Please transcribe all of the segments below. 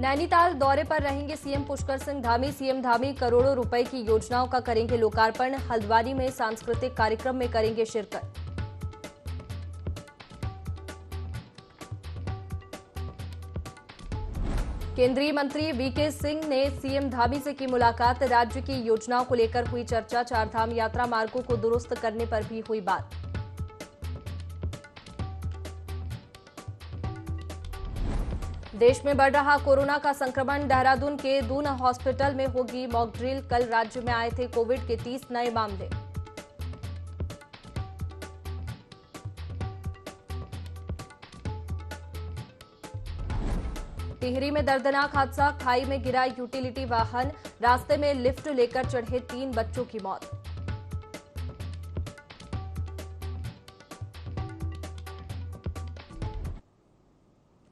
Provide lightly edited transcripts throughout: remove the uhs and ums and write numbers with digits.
नैनीताल दौरे पर रहेंगे सीएम पुष्कर सिंह धामी। सीएम धामी करोड़ों रुपए की योजनाओं का करेंगे लोकार्पण। हल्द्वानी में सांस्कृतिक कार्यक्रम में करेंगे शिरकत। केंद्रीय मंत्री वीके सिंह ने सीएम धामी से की मुलाकात। राज्य की योजनाओं को लेकर हुई चर्चा। चारधाम यात्रा मार्गों को दुरुस्त करने पर भी हुई बात। देश में बढ़ रहा कोरोना का संक्रमण। देहरादून के दून हॉस्पिटल में होगी मॉक ड्रिल। कल राज्य में आए थे कोविड के 30 नए मामले। टिहरी में दर्दनाक हादसा। खाई में गिरा यूटिलिटी वाहन। रास्ते में लिफ्ट लेकर चढ़े 3 बच्चों की मौत।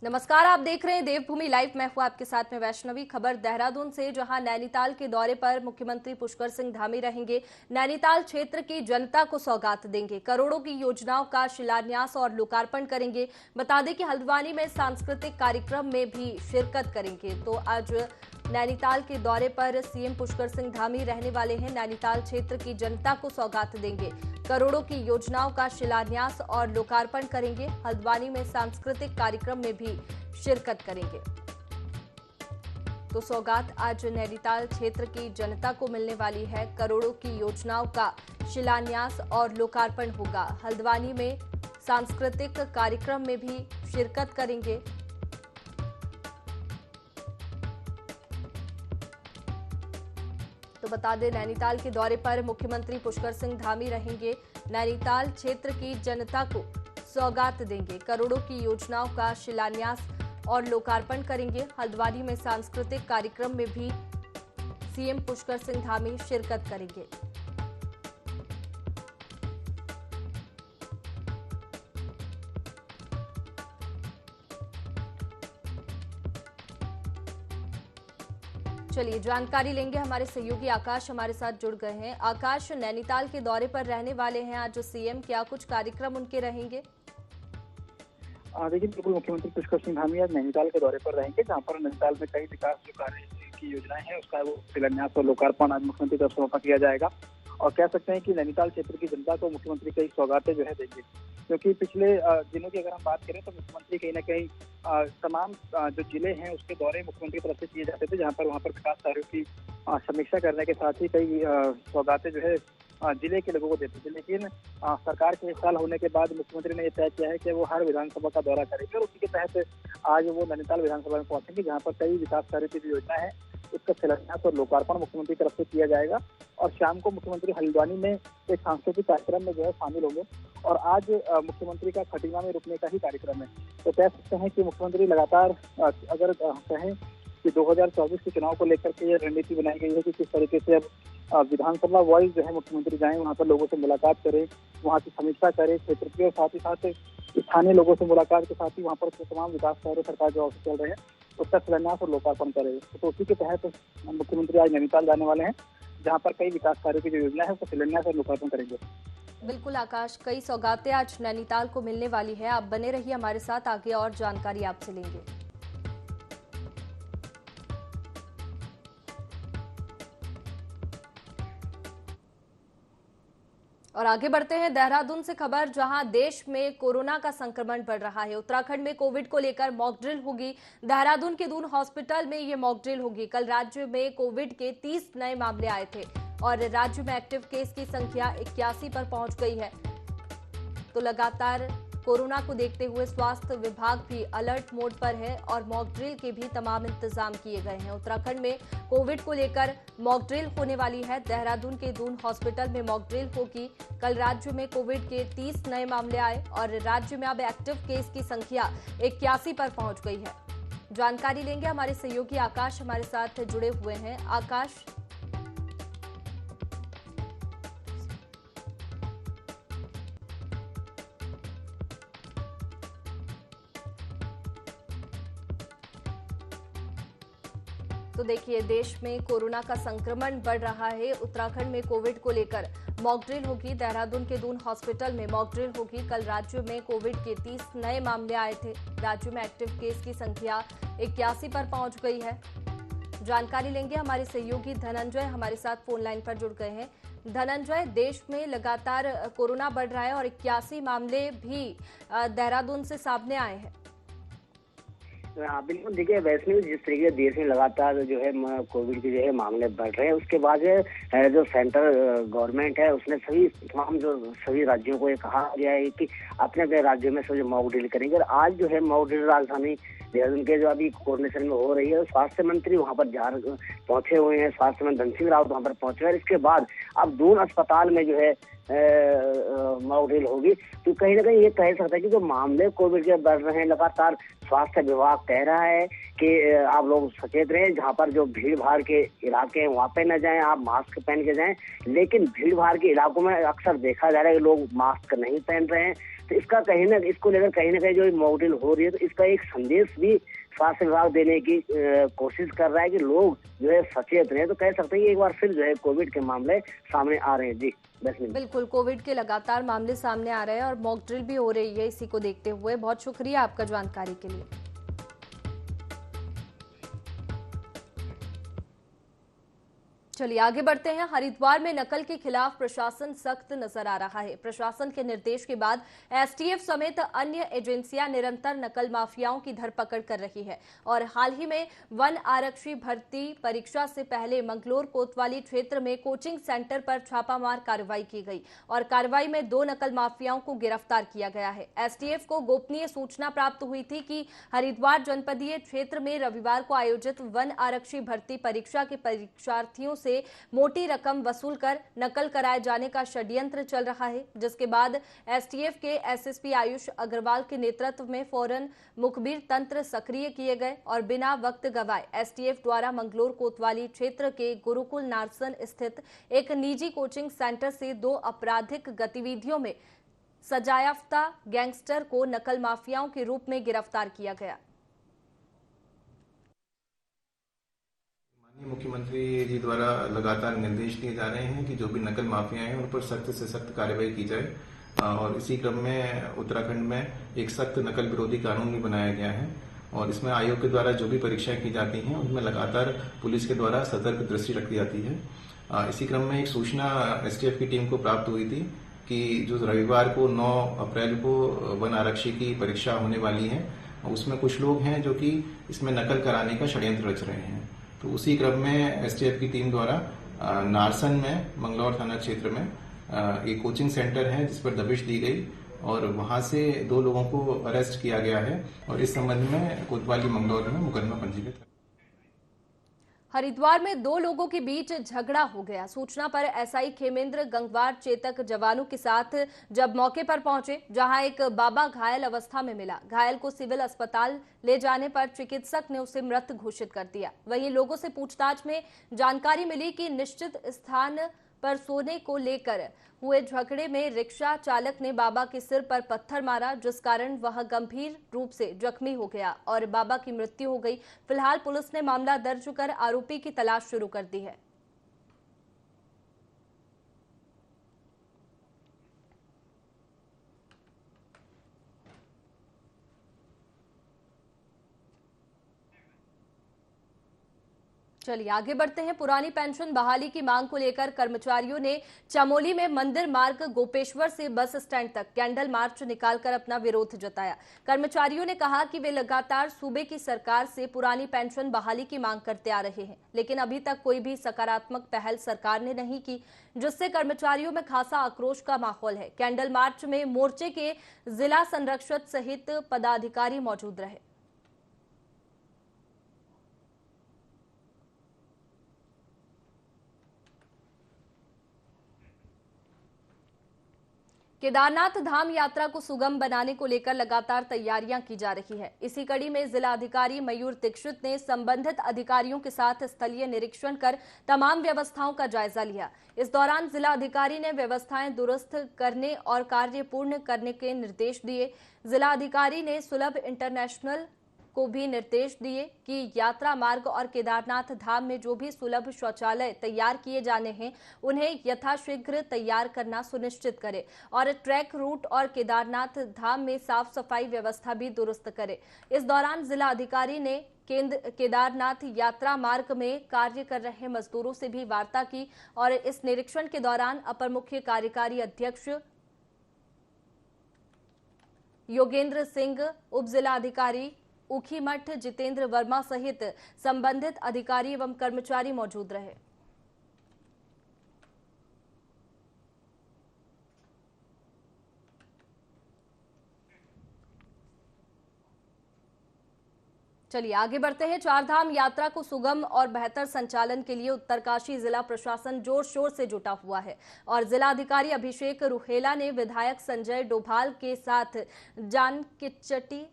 नमस्कार, आप देख रहे हैं देवभूमि लाइव। मैं हूं आपके साथ में वैष्णवी। खबर देहरादून से, जहां नैनीताल के दौरे पर मुख्यमंत्री पुष्कर सिंह धामी रहेंगे। नैनीताल क्षेत्र की जनता को सौगात देंगे। करोड़ों की योजनाओं का शिलान्यास और लोकार्पण करेंगे। बता दें कि हल्द्वानी में सांस्कृतिक कार्यक्रम में भी शिरकत करेंगे। तो आज नैनीताल के दौरे पर सीएम पुष्कर सिंह धामी रहने वाले हैं। नैनीताल क्षेत्र की जनता को सौगात देंगे। करोड़ों की योजनाओं का शिलान्यास और लोकार्पण करेंगे। हल्द्वानी में सांस्कृतिक कार्यक्रम में भी शिरकत करेंगे। तो सौगात आज नैनीताल क्षेत्र की जनता को मिलने वाली है। करोड़ों की योजनाओं का शिलान्यास और लोकार्पण होगा। हल्द्वानी में सांस्कृतिक कार्यक्रम में भी शिरकत करेंगे। तो बता दें, नैनीताल के दौरे पर मुख्यमंत्री पुष्कर सिंह धामी रहेंगे। नैनीताल क्षेत्र की जनता को सौगात देंगे। करोड़ों की योजनाओं का शिलान्यास और लोकार्पण करेंगे। हल्द्वानी में सांस्कृतिक कार्यक्रम में भी सीएम पुष्कर सिंह धामी शिरकत करेंगे। चलिए जानकारी लेंगे। हमारे सहयोगी आकाश हमारे साथ जुड़ गए हैं। आकाश, नैनीताल के दौरे पर रहने वाले हैं आज सीएम, क्या कुछ कार्यक्रम उनके रहेंगे? देखिए, बिल्कुल मुख्यमंत्री पुष्कर सिंह धामी आज नैनीताल के दौरे पर रहेंगे, जहां पर नैनीताल में कई विकास जो कार्य की योजनाएं हैं उसका वो शिलान्यास और लोकार्पण आज मुख्यमंत्री की तरफ से किया जाएगा। और कह सकते हैं कि नैनीताल क्षेत्र की जनता को मुख्यमंत्री कई सौगातें जो है देंगे, क्योंकि पिछले दिनों की अगर हम बात करें तो मुख्यमंत्री कहीं ना कहीं तमाम जो जिले हैं उसके दौरे मुख्यमंत्री की तरफ से किए जाते थे, जहां पर वहां पर विकास कार्यों की समीक्षा करने के साथ ही कई सौगातें जो है जिले के लोगों को देते थे। लेकिन सरकार के 1 साल होने के बाद मुख्यमंत्री ने यह तय किया है कि वो हर विधानसभा का दौरा करेंगे और उसी के तहत आज वो नैनीताल विधानसभा में पहुंचेंगे, जहां पर कई विकास कार्यों की जो योजना है उसका शिलान्यास और लोकार्पण मुख्यमंत्री की तरफ से किया जाएगा। और शाम को मुख्यमंत्री हल्द्वानी में एक सांस्कृतिक कार्यक्रम में जो है शामिल होंगे। और आज मुख्यमंत्री का खटीमा में रुकने का ही कार्यक्रम है। तो कह सकते हैं कि मुख्यमंत्री लगातार अगर कहें कि 2024 के चुनाव को लेकर के ये रणनीति बनाई गई है कि किस तरीके से अब विधानसभा वाइज जो है मुख्यमंत्री जाएं, वहां पर लोगों से मुलाकात करें, वहां की समीक्षा करें क्षेत्र की, और साथ ही साथ स्थानीय लोगों से मुलाकात के साथ ही वहां पर तमाम विकास कार्य सरकार जो चल रहे हैं उसका शिलान्यास और लोकार्पण करे। तो उसी के तहत मुख्यमंत्री आज नैनीताल जाने वाले हैं, जहाँ पर कई विकास कार्यों की जो योजना है उसका शिलान्यास और लोकार्पण करेंगे। बिल्कुल आकाश, कई सौगातें आज नैनीताल को मिलने वाली है। आप बने रहिए हमारे साथ, आगे और जानकारी आपसे लेंगे। और आगे बढ़ते हैं देहरादून से खबर, जहां देश में कोरोना का संक्रमण बढ़ रहा है। उत्तराखंड में कोविड को लेकर मॉक ड्रिल होगी। देहरादून के दून हॉस्पिटल में ये मॉक ड्रिल होगी। कल राज्य में कोविड के 30 नए मामले आए थे और राज्य में एक्टिव केस की संख्या 81 पर पहुंच गई है। तो लगातार कोरोना को देखते हुए स्वास्थ्य विभाग भी अलर्ट मोड पर है और मॉक ड्रिल के भी तमाम इंतजाम किए गए हैं। उत्तराखंड में कोविड को लेकर मॉक ड्रिल होने वाली है। देहरादून के दून हॉस्पिटल में मॉक ड्रिल होगी। कल राज्य में कोविड के 30 नए मामले आए और राज्य में अब एक्टिव केस की संख्या 81 पर पहुंच गई है। जानकारी लेंगे, हमारे सहयोगी आकाश हमारे साथ जुड़े हुए हैं। आकाश, तो देखिए, देश में कोरोना का संक्रमण बढ़ रहा है। उत्तराखंड में कोविड को लेकर मॉक ड्रिल होगी। देहरादून के दून हॉस्पिटल में मॉक ड्रिल होगी। कल राज्य में कोविड के 30 नए मामले आए थे। राज्य में एक्टिव केस की संख्या 81 पर पहुंच गई है। जानकारी लेंगे, हमारे सहयोगी धनंजय हमारे साथ फोन लाइन पर जुड़ गए हैं। धनंजय, देश में लगातार कोरोना बढ़ रहा है और 81 मामले भी देहरादून से सामने आए हैं। हाँ बिल्कुल, देखिए वैष्णवी, जिस तरीके से देश में लगातार जो है कोविड के जो है मामले बढ़ रहे हैं, उसके बाद जो सेंट्रल गवर्नमेंट है उसने सभी राज्यों को ये कहा गया है कि अपने अपने राज्यों में जो मॉक ड्रिल करेंगे। और आज जो है मॉक ड्रिल राजधानी देहरादून के जो अभी कोऑर्डिनेशन में हो रही है, स्वास्थ्य मंत्री वहाँ पर पहुंचे हुए हैं। स्वास्थ्य मंत्री धन सिंह रावत वहाँ पर पहुंचे हैं। इसके बाद अब दून अस्पताल में जो है मॉक ड्रिल होगी। तो कहीं ना कहीं ये कह सकता है कि जो मामले कोविड के बढ़ रहे हैं लगातार, स्वास्थ्य विभाग कह रहा है कि आप लोग सचेत रहें, जहाँ पर जो भीड़ भाड़ के इलाके हैं वहाँ पे न जाएं, आप मास्क पहन के जाएं। लेकिन भीड़ भाड़ के इलाकों में अक्सर देखा जा रहा है कि लोग मास्क नहीं पहन रहे हैं। तो इसको लेकर कहीं ना कहीं जो मॉक ड्रिल हो रही है, तो इसका एक संदेश भी स्वास्थ्य विभाग देने की कोशिश कर रहा है कि लोग जो है सचेत रहे। तो कह सकते हैं कि एक बार फिर जो है कोविड के मामले सामने आ रहे हैं। जी बिल्कुल, कोविड के लगातार मामले सामने आ रहे हैं और मॉक ड्रिल भी हो रही है। इसी को देखते हुए बहुत शुक्रिया आपका जानकारी के लिए। चलिए आगे बढ़ते हैं। हरिद्वार में नकल के खिलाफ प्रशासन सख्त नजर आ रहा है। प्रशासन के निर्देश के बाद एसटीएफ समेत अन्य एजेंसियां निरंतर नकल माफियाओं की धरपकड़ कर रही है और हाल ही में वन आरक्षी भर्ती परीक्षा से पहले मंगलोर कोतवाली क्षेत्र में कोचिंग सेंटर पर छापामार कार्रवाई की गई और कार्रवाई में 2 नकल माफियाओं को गिरफ्तार किया गया है। एसटीएफ को गोपनीय सूचना प्राप्त हुई थी कि हरिद्वार जनपदीय क्षेत्र में रविवार को आयोजित वन आरक्षी भर्ती परीक्षा के परीक्षार्थियों से मोटी रकम वसूल कर नकल कराए जाने का षड्यंत्र चल रहा है, जिसके बाद एसटीएफ के एसएसपी आयुष अग्रवाल के नेतृत्व में फौरन मुखबिर तंत्र सक्रिय किए गए और बिना वक्त गवाए एसटीएफ द्वारा मंगलोर कोतवाली क्षेत्र के गुरुकुल नार्सन स्थित एक निजी कोचिंग सेंटर से 2 आपराधिक गतिविधियों में सजायाफ्ता गैंगस्टर को नकल माफियाओं के रूप में गिरफ्तार किया गया। मुख्यमंत्री जी द्वारा लगातार निर्देश दिए जा रहे हैं कि जो भी नकल माफिया हैं उन पर सख्त से सख्त कार्रवाई की जाए और इसी क्रम में उत्तराखंड में एक सख्त नकल विरोधी कानून भी बनाया गया है और इसमें आयोग के द्वारा जो भी परीक्षाएं की जाती हैं उनमें लगातार पुलिस के द्वारा सतर्क दृष्टि रखी जाती है। इसी क्रम में एक सूचना एसटीएफ की टीम को प्राप्त हुई थी कि जो रविवार को 9 अप्रैल को वन आरक्षी की परीक्षा होने वाली है, उसमें कुछ लोग हैं जो कि इसमें नकल कराने का षड्यंत्र रच रहे हैं। तो उसी क्रम में एसटीएफ की टीम द्वारा नारसन में मंगलौर थाना क्षेत्र में एक कोचिंग सेंटर है जिस पर दबिश दी गई और वहां से 2 लोगों को अरेस्ट किया गया है और इस संबंध में कोतवाली मंगलौर में मुकदमा पंजीकृत है। हरिद्वार में 2 लोगों के बीच झगड़ा हो गया। सूचना पर एसआई खेमेंद्र गंगवार चेतक जवानों के साथ जब मौके पर पहुंचे, जहां एक बाबा घायल अवस्था में मिला। घायल को सिविल अस्पताल ले जाने पर चिकित्सक ने उसे मृत घोषित कर दिया। वहीं लोगों से पूछताछ में जानकारी मिली कि निश्चित स्थान पर सोने को लेकर हुए झगड़े में रिक्शा चालक ने बाबा के सिर पर पत्थर मारा, जिस कारण वह गंभीर रूप से जख्मी हो गया और बाबा की मृत्यु हो गई। फिलहाल पुलिस ने मामला दर्ज कर आरोपी की तलाश शुरू कर दी है। चलिए आगे बढ़ते हैं। पुरानी पेंशन बहाली की मांग को लेकर कर्मचारियों ने चमोली में मंदिर मार्ग गोपेश्वर से बस स्टैंड तक कैंडल मार्च निकालकर अपना विरोध जताया। कर्मचारियों ने कहा कि वे लगातार सूबे की सरकार से पुरानी पेंशन बहाली की मांग करते आ रहे हैं, लेकिन अभी तक कोई भी सकारात्मक पहल सरकार ने नहीं की, जिससे कर्मचारियों में खासा आक्रोश का माहौल है। कैंडल मार्च में मोर्चे के जिला संरक्षक सहित पदाधिकारी मौजूद रहे। केदारनाथ धाम यात्रा को सुगम बनाने को लेकर लगातार तैयारियां की जा रही है। इसी कड़ी में जिलाधिकारी मयूर दीक्षित ने संबंधित अधिकारियों के साथ स्थलीय निरीक्षण कर तमाम व्यवस्थाओं का जायजा लिया। इस दौरान जिलाधिकारी ने व्यवस्थाएं दुरुस्त करने और कार्य पूर्ण करने के निर्देश दिए। जिलाधिकारी ने सुलभ इंटरनेशनल को भी निर्देश दिए कि यात्रा मार्ग और केदारनाथ धाम में जो भी सुलभ शौचालय तैयार किए जाने हैं उन्हें यथाशीघ्र तैयार करना सुनिश्चित करे और ट्रैक रूट और केदारनाथ धाम में साफ सफाई व्यवस्था भी दुरुस्त करे। इस दौरान जिला अधिकारी ने केदारनाथ यात्रा मार्ग में कार्य कर रहे मजदूरों से भी वार्ता की और इस निरीक्षण के दौरान अपर मुख्य कार्यकारी अध्यक्ष योगेंद्र सिंह, उप जिला अधिकारी ऊखीमठ जितेंद्र वर्मा सहित संबंधित अधिकारी एवं कर्मचारी मौजूद रहे। चलिए आगे बढ़ते हैं। चारधाम यात्रा को सुगम और बेहतर संचालन के लिए उत्तरकाशी जिला प्रशासन जोर शोर से जुटा हुआ है और जिला अधिकारी अभिषेक रुहेला ने विधायक संजय डोभाल के साथ जानकीचट्टी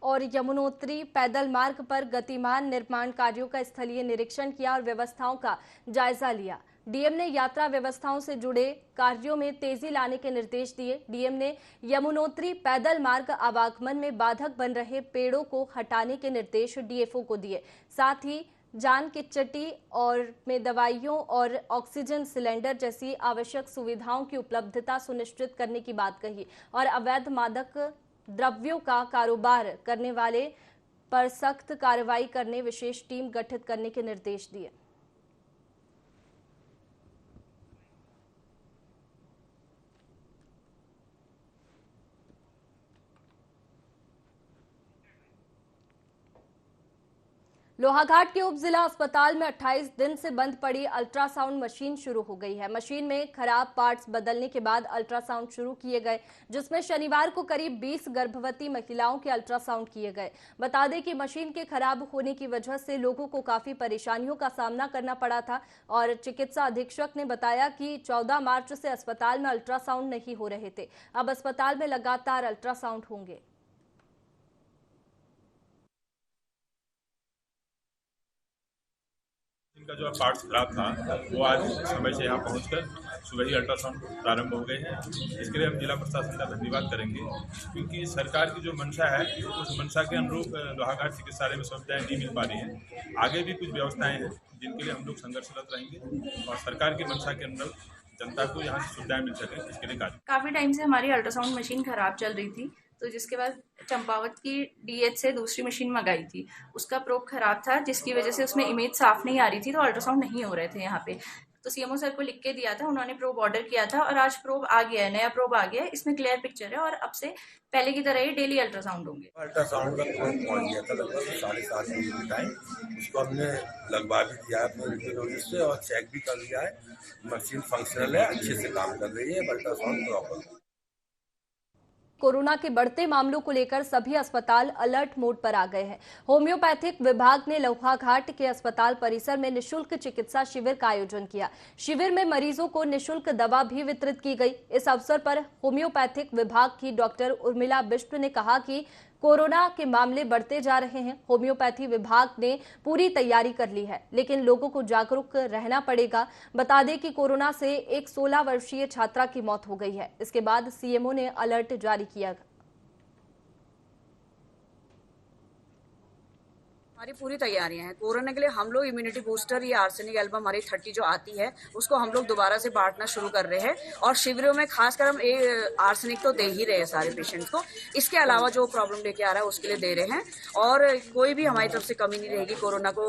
और यमुनोत्री पैदल मार्ग पर गतिमान निर्माण कार्यों का स्थलीय निरीक्षण किया और व्यवस्थाओं का जायजा लिया। डीएम ने यात्रा व्यवस्थाओं से जुड़े कार्यों में तेजी लाने के निर्देश दिए। डीएम ने यमुनोत्री पैदल मार्ग आवागमन में बाधक बन रहे पेड़ों को हटाने के निर्देश डीएफओ को दिए। साथ ही जानकीचट्टी और में दवाइयों और ऑक्सीजन सिलेंडर जैसी आवश्यक सुविधाओं की उपलब्धता सुनिश्चित करने की बात कही और अवैध मादक द्रव्यों का कारोबार करने वाले पर सख्त कार्रवाई करने विशेष टीम गठित करने के निर्देश दिए। लोहाघाट के उप जिला अस्पताल में 28 दिन से बंद पड़ी अल्ट्रासाउंड मशीन शुरू हो गई है। मशीन में खराब पार्ट्स बदलने के बाद अल्ट्रासाउंड शुरू किए गए, जिसमें शनिवार को करीब 20 गर्भवती महिलाओं के अल्ट्रासाउंड किए गए। बता दें कि मशीन के खराब होने की वजह से लोगों को काफी परेशानियों का सामना करना पड़ा था और चिकित्सा अधीक्षक ने बताया कि 14 मार्च से अस्पताल में अल्ट्रासाउंड नहीं हो रहे थे। अब अस्पताल में लगातार अल्ट्रासाउंड होंगे। इनका जो पार्ट्स खराब था वो आज समय से यहाँ पहुँचकर सुबह ही अल्ट्रासाउंड प्रारंभ हो गए हैं। इसके लिए हम जिला प्रशासन का धन्यवाद करेंगे, क्योंकि सरकार की जो मंशा है उस मंशा के अनुरूप लोहाघाट चिकित्सालय में सुविधाएं नहीं मिल पा रही हैं। आगे भी कुछ व्यवस्थाएं हैं जिनके लिए हम लोग संघर्षरत रहेंगे और सरकार की मंशा के अनुरूप जनता को यहाँ से सुविधाएं मिल सके इसके लिए कार्य। काफ़ी टाइम से हमारी अल्ट्रासाउंड मशीन खराब चल रही थी, तो जिसके बाद चंपावत की डीएच से दूसरी मशीन मंगाई थी। उसका प्रोब खराब था, जिसकी वजह से उसमें इमेज साफ नहीं आ रही थी, तो अल्ट्रासाउंड नहीं हो रहे थे यहाँ पे। तो सीएमओ सर को लिख के दिया था, उन्होंने प्रोब ऑर्डर किया था और आज प्रोब आ गया है, नया प्रोब आ गया है। इसमें क्लियर पिक्चर है और अब से पहले की तरह ही डेली अल्ट्रासाउंड होंगे। अल्ट्रासाउंड का प्रोब पहुंच गया था लगभग 7:30 बजे के टाइम। उसको हमने लगवा भी दिया है अपने रेडियोलॉजिस्ट से और चेक भी कर लिया है। मशीन फंक्शनल है, अच्छे से काम कर रही है, अल्ट्रासाउंड प्रॉपर। कोरोना के बढ़ते मामलों को लेकर सभी अस्पताल अलर्ट मोड पर आ गए हैं। होम्योपैथिक विभाग ने लोहाघाट के अस्पताल परिसर में निशुल्क चिकित्सा शिविर का आयोजन किया। शिविर में मरीजों को निशुल्क दवा भी वितरित की गई। इस अवसर पर होम्योपैथिक विभाग की डॉक्टर उर्मिला बिष्ट ने कहा कि कोरोना के मामले बढ़ते जा रहे हैं। होम्योपैथी विभाग ने पूरी तैयारी कर ली है, लेकिन लोगों को जागरूक रहना पड़ेगा। बता दें कि कोरोना से एक 16 वर्षीय छात्रा की मौत हो गई है। इसके बाद सीएमओ ने अलर्ट जारी किया। हमारी पूरी तैयारियां हैं कोरोना के लिए। हम लोग इम्यूनिटी बूस्टर, ये आर्सेनिक एल्बम हमारी 30 जो आती है उसको हम लोग दोबारा से बांटना शुरू कर रहे हैं और शिविरों में खासकर हम आर्सेनिक तो दे ही रहे हैं सारे पेशेंट्स को। इसके अलावा जो प्रॉब्लम लेके आ रहा है उसके लिए दे रहे हैं और कोई भी हमारी तरफ से कमी नहीं रहेगी कोरोना को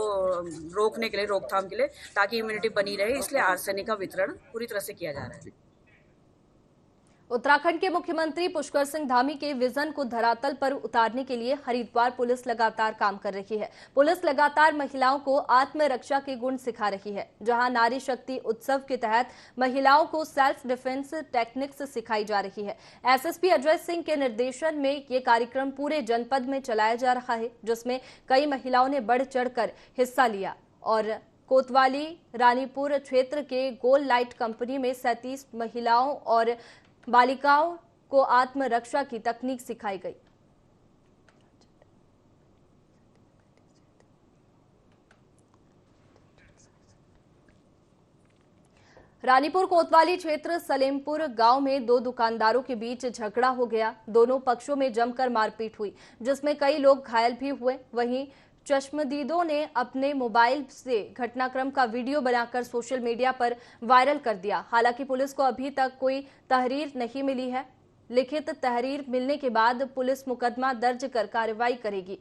रोकने के लिए, रोकथाम के लिए, ताकि इम्यूनिटी बनी रहे। इसलिए आर्सेनिक का वितरण पूरी तरह से किया जा रहा है। उत्तराखंड के मुख्यमंत्री पुष्कर सिंह धामी के विजन को धरातल पर उतारने के लिए हरिद्वार पुलिस लगातार काम कर रही है। पुलिस लगातार महिलाओं को आत्मरक्षा के गुण सिखा रही है। जहां नारी शक्ति उत्सव के तहत महिलाओं को सेल्फ डिफेंस टेक्निक्स सिखाई जा रही है। एसएसपी अजय सिंह के निर्देशन में ये कार्यक्रम पूरे जनपद में चलाया जा रहा है, जिसमें कई महिलाओं ने बढ़ चढ़कर हिस्सा लिया और कोतवाली रानीपुर क्षेत्र के गोल लाइट कंपनी में 37 महिलाओं और बालिकाओं को आत्मरक्षा की तकनीक सिखाई गई। रानीपुर कोतवाली क्षेत्र सलेमपुर गांव में दो दुकानदारों के बीच झगड़ा हो गया। दोनों पक्षों में जमकर मारपीट हुई, जिसमें कई लोग घायल भी हुए। वहीं चश्मदीदों ने अपने मोबाइल से घटनाक्रम का वीडियो बनाकर सोशल मीडिया पर वायरल कर दिया। हालांकि पुलिस को अभी तक कोई तहरीर नहीं मिली है। लिखित तहरीर मिलने के बाद पुलिस मुकदमा दर्ज कर कार्रवाई करेगी।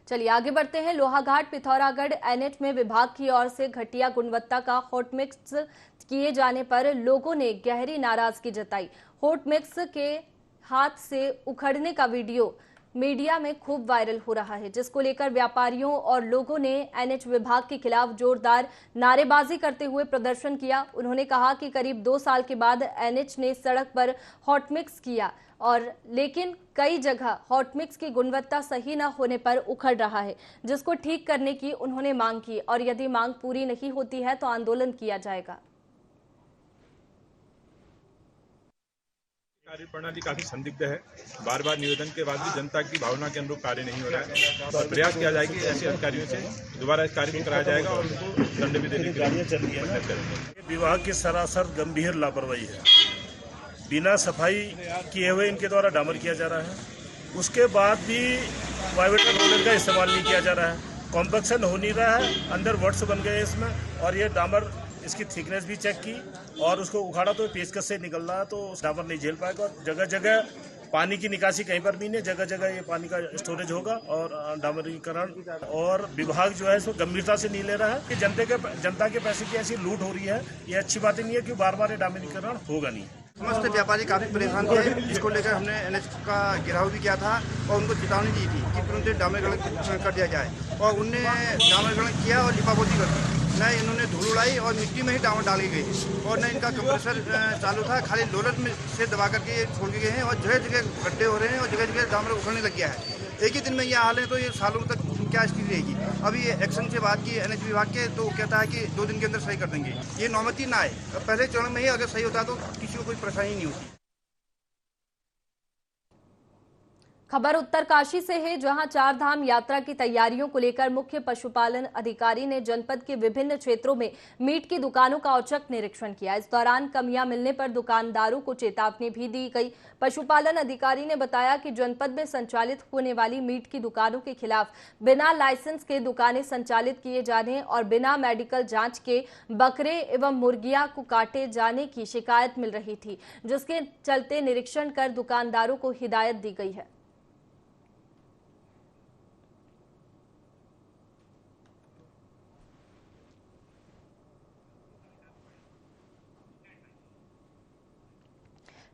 चलिए आगे बढ़ते हैं। लोहाघाट पिथौरागढ़ एनएच में विभाग की ओर से घटिया गुणवत्ता का हॉट मिक्स किए जाने पर लोगों ने गहरी नाराजगी जताई। हॉट मिक्स के हाथ से उखड़ने का वीडियो मीडिया में खूब वायरल हो रहा है, जिसको लेकर व्यापारियों और लोगों ने एनएच विभाग के खिलाफ जोरदार नारेबाजी करते हुए प्रदर्शन किया। उन्होंने कहा कि करीब 2 साल के बाद एनएच ने सड़क पर हॉट मिक्स किया लेकिन कई जगह हॉट मिक्स की गुणवत्ता सही न होने पर उखड़ रहा है, जिसको ठीक करने की उन्होंने मांग की और यदि मांग पूरी नहीं होती है तो आंदोलन किया जाएगा। कार्य प्रणाली काफी संदिग्ध है। बार बार निवेदन के बाद भी जनता की भावना के अनुरूप कार्य नहीं हो रहा है। तो प्रयास किया जाएगा कि ऐसे अधिकारियों से दोबारा इस कार्य को कराया जाएगा और उनको दंड भी देने की कोशिश करेंगे। विभाग की सरासर गंभीर लापरवाही है। बिना सफाई किए हुए इनके द्वारा डामर किया जा रहा है। उसके बाद भी प्राइवेट रोलर का इस्तेमाल नहीं किया जा रहा है। कॉम्पैक्शन हो नहीं रहा है, अंदर वर्ड्स बन गए इसमें। और ये डामर इसकी थिकनेस भी चेक की और उसको उखाड़ा तो पेचकस से निकल रहा, तो डामर नहीं झेल पाएगा। और जगह जगह पानी की निकासी कहीं पर भी नहीं, जगह जगह ये पानी का स्टोरेज होगा और डामरीकरण। और विभाग जो है इसको गंभीरता से नहीं ले रहा है कि जनता के पैसे की ऐसी लूट हो रही है। ये अच्छी बात नहीं है कि बार बार ये डामरीकरण होगा नहीं। समस्त व्यापारी काफी परेशान थे, जिसको लेकर हमने एनएच का घेराव भी किया था और उनको चेतावनी दी थी कि तुरंत डामरीकरण कर दिया जाए। और उनने डामरीकरण किया और लिपापोती कर दी। न इन्होंने धूल उड़ाई और मिट्टी में ही डामर डाली गई और न इनका कंप्रेसर चालू था, खाली लोलर में से दबा करके ये छोड़ के गए हैं। और जगह जगह गड्ढे हो रहे हैं और जगह जगह डामर उखड़ने लग गया है। एक ही दिन में ये हाल है तो ये सालों तक क्या स्थिति रहेगी। अभी ये एक्शन से बात की एनएच विभाग के, तो कहता है कि 2 दिन के अंदर सही कर देंगे। ये नौमती ना आए, पहले चरण में ही अगर सही होता तो किसी को कोई परेशानी नहीं होती। खबर उत्तरकाशी से है, जहां 4 धाम यात्रा की तैयारियों को लेकर मुख्य पशुपालन अधिकारी ने जनपद के विभिन्न क्षेत्रों में मीट की दुकानों का औचक निरीक्षण किया। इस दौरान कमियां मिलने पर दुकानदारों को चेतावनी भी दी गई। पशुपालन अधिकारी ने बताया कि जनपद में संचालित होने वाली मीट की दुकानों के खिलाफ बिना लाइसेंस के दुकानें संचालित किए जाने और बिना मेडिकल जांच के बकरे एवं मुर्गियां को काटे जाने की शिकायत मिल रही थी, जिसके चलते निरीक्षण कर दुकानदारों को हिदायत दी गई है।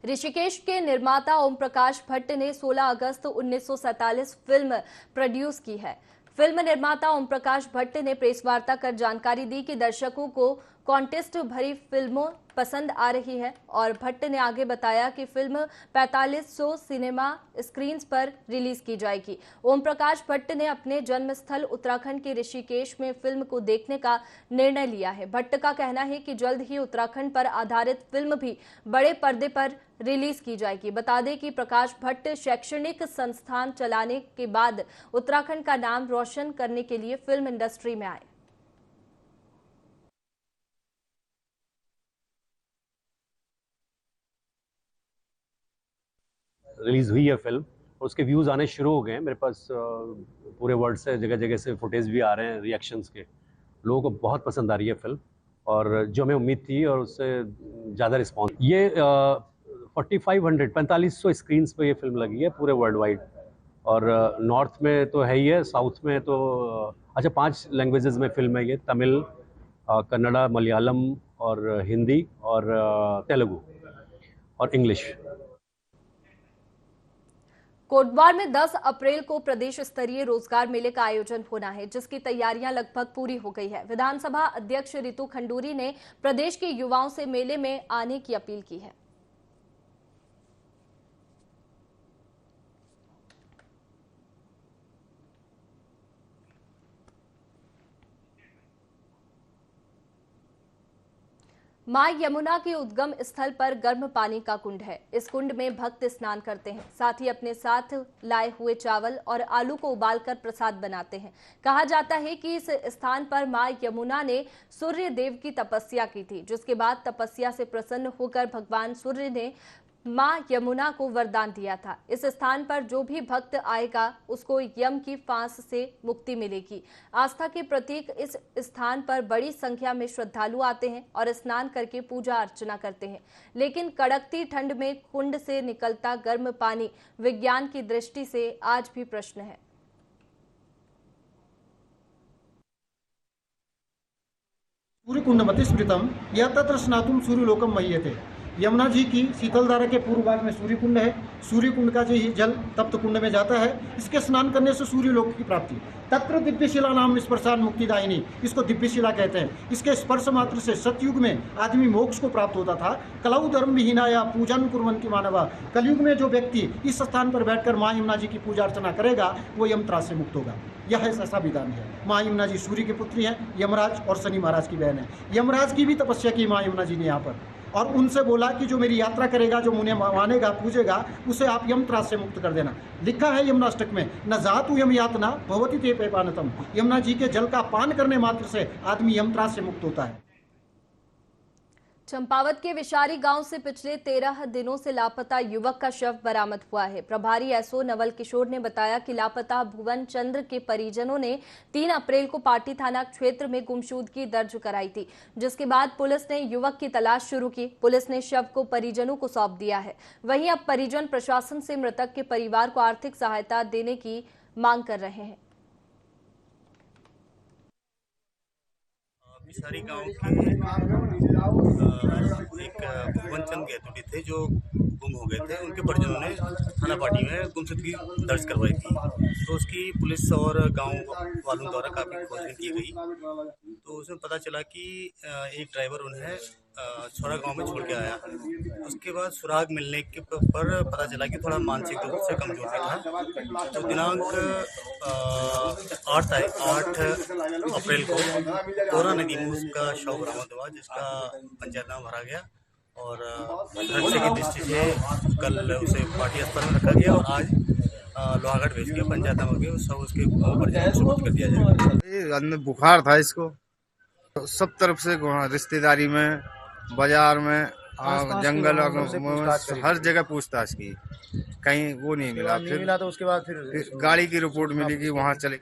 ऋषिकेश के निर्माता ओम प्रकाश भट्ट ने 16 अगस्त 1947 फिल्म प्रोड्यूस की है। फिल्म निर्माता ओम प्रकाश भट्ट ने प्रेस वार्ता कर जानकारी दी कि दर्शकों को कॉन्टेस्ट भरी फिल्मों पसंद आ रही है और भट्ट ने आगे बताया कि फिल्म 4500 सिनेमा स्क्रीन्स पर रिलीज की जाएगी। ओम प्रकाश भट्ट ने अपने जन्मस्थल उत्तराखंड के ऋषिकेश में फिल्म को देखने का निर्णय लिया है। भट्ट का कहना है कि जल्द ही उत्तराखंड पर आधारित फिल्म भी बड़े पर्दे पर रिलीज की जाएगी। बता दें कि प्रकाश भट्ट शैक्षणिक संस्थान चलाने के बाद उत्तराखंड का नाम रोशन करने के लिए फिल्म इंडस्ट्री में आए। रिलीज़ हुई है फिल्म और उसके व्यूज़ आने शुरू हो गए हैं। मेरे पास पूरे वर्ल्ड से जगह जगह से फुटेज भी आ रहे हैं रिएक्शंस के। लोगों को बहुत पसंद आ रही है फिल्म और जो हमें उम्मीद थी और उससे ज़्यादा रिस्पॉन्स। ये 4500 स्क्रीन्स पे ये फिल्म लगी है पूरे वर्ल्ड वाइड और नॉर्थ में तो है ही है, साउथ में तो अच्छा 5 लैंग्वेजेस में फिल्म है ये, तमिल, कन्नड़ा, मलयालम और हिंदी और तेलुगु और इंग्लिश। कोटद्वार में 10 अप्रैल को प्रदेश स्तरीय रोजगार मेले का आयोजन होना है, जिसकी तैयारियां लगभग पूरी हो गई है। विधानसभा अध्यक्ष रितु खंडूरी ने प्रदेश के युवाओं से मेले में आने की अपील की है। मां यमुना के उद्गम स्थल पर गर्म पानी का कुंड है। इस कुंड में भक्त स्नान करते हैं, साथ ही अपने साथ लाए हुए चावल और आलू को उबालकर प्रसाद बनाते हैं। कहा जाता है कि इस स्थान पर मां यमुना ने सूर्य देव की तपस्या की थी, जिसके बाद तपस्या से प्रसन्न होकर भगवान सूर्य ने मां यमुना को वरदान दिया था। इस स्थान पर जो भी भक्त आएगा उसको यम की फांस से मुक्ति मिलेगी। आस्था के प्रतीक इस स्थान पर बड़ी संख्या में श्रद्धालु आते हैं और स्नान करके पूजा अर्चना करते हैं, लेकिन कड़कती ठंड में कुंड से निकलता गर्म पानी विज्ञान की दृष्टि से आज भी प्रश्न है। सूर्यकुंडमति स्मृतम या तत्र स्नातुम सूर्यलोकम मह्यते। यमुना जी की शीतलधारा के पूर्व भाग में सूर्य कुंड है। सूर्य कुंड का जो जल तप्त कुंड में जाता है। इसके स्नान करने से सूर्य लोक की प्राप्ति। तत्र दिव्य शिला नाम स्पर्शान मुक्तिदायिनी, इसको दिव्य शिला कहते हैं। इसके स्पर्श मात्र से सतयुग में आदमी मोक्ष को प्राप्त होता था। कलौ धर्म विहीना या पूजन कुर्वन्ति मानवा, कलयुग में जो व्यक्ति इस स्थान पर बैठकर मां यमुना जी की पूजा अर्चना करेगा वो यमत्रास से मुक्त होगा। यह ऐसा विधान है। मां यमुना जी सूर्य की पुत्री है, यमराज और शनि महाराज की बहन है। यमराज की भी तपस्या की मां यमुना जी ने यहाँ पर, और उनसे बोला कि जो मेरी यात्रा करेगा, जो मुझे मानेगा, पूजेगा, उसे आप यम त्रास से मुक्त कर देना। लिखा है यमुनाष्टक में, न जातु यम यातना भवति ते पेपानतम। यमुना जी के जल का पान करने मात्र से आदमी यम त्रास से मुक्त होता है। चंपावत के विशारी गांव से पिछले 13 दिनों से लापता युवक का शव बरामद हुआ है। प्रभारी एसओ नवल किशोर ने बताया कि लापता भुवन चंद्र के परिजनों ने 3 अप्रैल को पाटी थाना क्षेत्र में गुमशुदगी दर्ज कराई थी, जिसके बाद पुलिस ने युवक की तलाश शुरू की। पुलिस ने शव को परिजनों को सौंप दिया है। वहीं अब परिजन प्रशासन से मृतक के परिवार को आर्थिक सहायता देने की मांग कर रहे हैं। विशारी गांव के एक भुवन चंद गैतुड़ी थे जो गुम हो गए थे। उनके परिजनों ने थाना पाटी में गुमशुदगी दर्ज करवाई थी, तो उसकी पुलिस और गांव वालों द्वारा काफ़ी खोजबीन की गई। तो उसमें पता चला कि एक ड्राइवर उन्हें छोरा गांव में छोड़ के आया। उसके बाद सुराग मिलने के पर पता चला कि थोड़ा मानसिक रूप से कमजोर भी था। तो दिनांक 8 अप्रैल को कोरा नदी में उसका शव बरामद हुआ, जिसका पंचायतनामा भरा गया और सुरक्षा की दृष्टि से कल उसे पार्टी अस्पताल में रखा गया और आज लोहागढ़ भेज के पंचायतनामा के सब उसके परिजनों को सुपुर्द कर दिया जाएगा। बुखार था इसको, सब तरफ से रिश्तेदारी में, बाजार में, जंगल, हर जगह पूछताछ की, कहीं वो नहीं मिला। फिर मिला तो उसके बाद फिर गाड़ी की रिपोर्ट मिली कि वहाँ चले।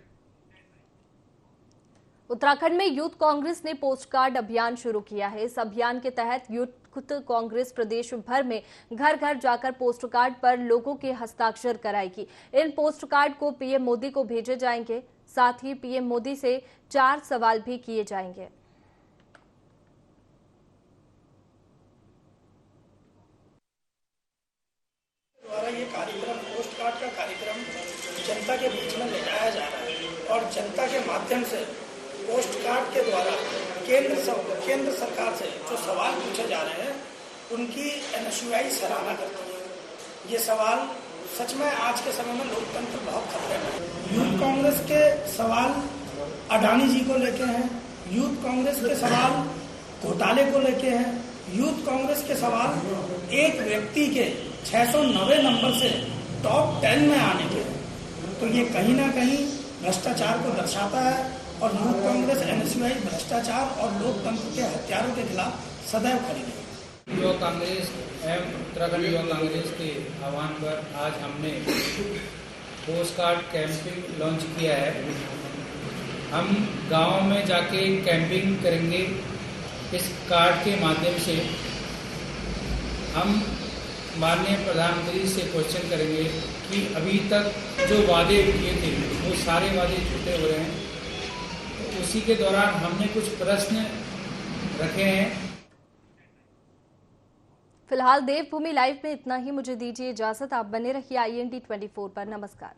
उत्तराखंड में यूथ कांग्रेस ने पोस्ट कार्ड अभियान शुरू किया है। इस अभियान के तहत यूथ कांग्रेस प्रदेश भर में घर घर जाकर पोस्ट कार्ड पर लोगों के हस्ताक्षर कराएगी। इन पोस्ट कार्ड को पीएम मोदी को भेजे जाएंगे। साथ ही पीएम मोदी से 4 सवाल भी किए जाएंगे। द्वारा ये कार्यक्रम, पोस्ट कार्ड का कार्यक्रम जनता के बीच में ले जाया जा रहा है और जनता के माध्यम से पोस्ट कार्ड के द्वारा केंद्र सरकार से जो सवाल पूछे जा रहे हैं उनकी एनएसयूआई सराहना करती है। ये सवाल सच में आज के समय में लोकतंत्र बहुत खतरे में है। यूथ कांग्रेस के सवाल अडानी जी को लेके हैं, यूथ कांग्रेस के सवाल घोटाले को लेके हैं, यूथ कांग्रेस के सवाल एक व्यक्ति के 690 नंबर से टॉप 10 में आने के। तो ये कहीं ना कहीं भ्रष्टाचार को दर्शाता है और यूथ कांग्रेस एनएसयूआई भ्रष्टाचार और लोकतंत्र के हत्यारों के खिलाफ सदैव खड़ी है। युवा कांग्रेस एवं उत्तराखंड युवा कांग्रेस के आह्वान पर आज हमने पोस्ट कार्ड कैंपिंग लॉन्च किया है। हम गांव में जाके कैंपिंग करेंगे। इस कार्ड के माध्यम से हम माननीय प्रधानमंत्री से क्वेश्चन करेंगे कि अभी तक जो वादे किए थे वो सारे वादे झूठे हो रहे हैं। तो उसी के दौरान हमने कुछ प्रश्न रखे हैं। फिलहाल देवभूमि लाइव में इतना ही। मुझे दीजिए इजाजत। आप बने रहिए IND 24 पर। नमस्कार।